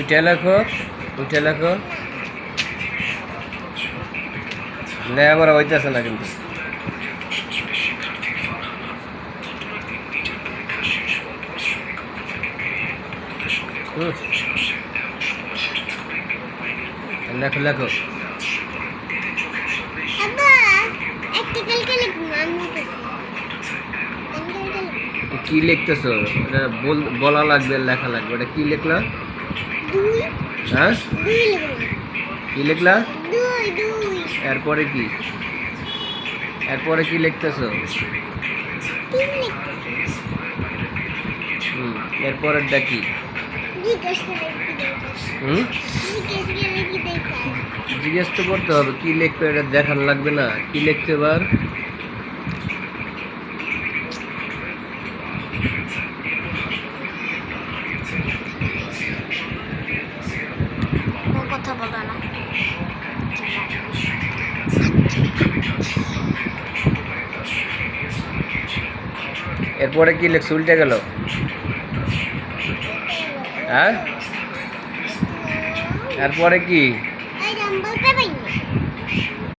উঠে লেখো, উঠে লেখো। লেখাপড়া হইতেছে না কিন্তু। লেখো লেখো। কি লিখতেছো? এটা বলা লাগবে, লেখা লাগবে। ওটা কি লিখলা? হ্যাঁ, কি লিখলা? এরপরে কি? এরপরে কি লিখতেছো? এরপরেরটা কি? জিজ্ঞেস তো করতে হবে কি লিখবে, এটা দেখার লাগবে না? কি লিখতে এবার? কথা বলো না। এরপরে কি লিখছে? উল্টে গেল। হ্যাঁ, এরপরে কি?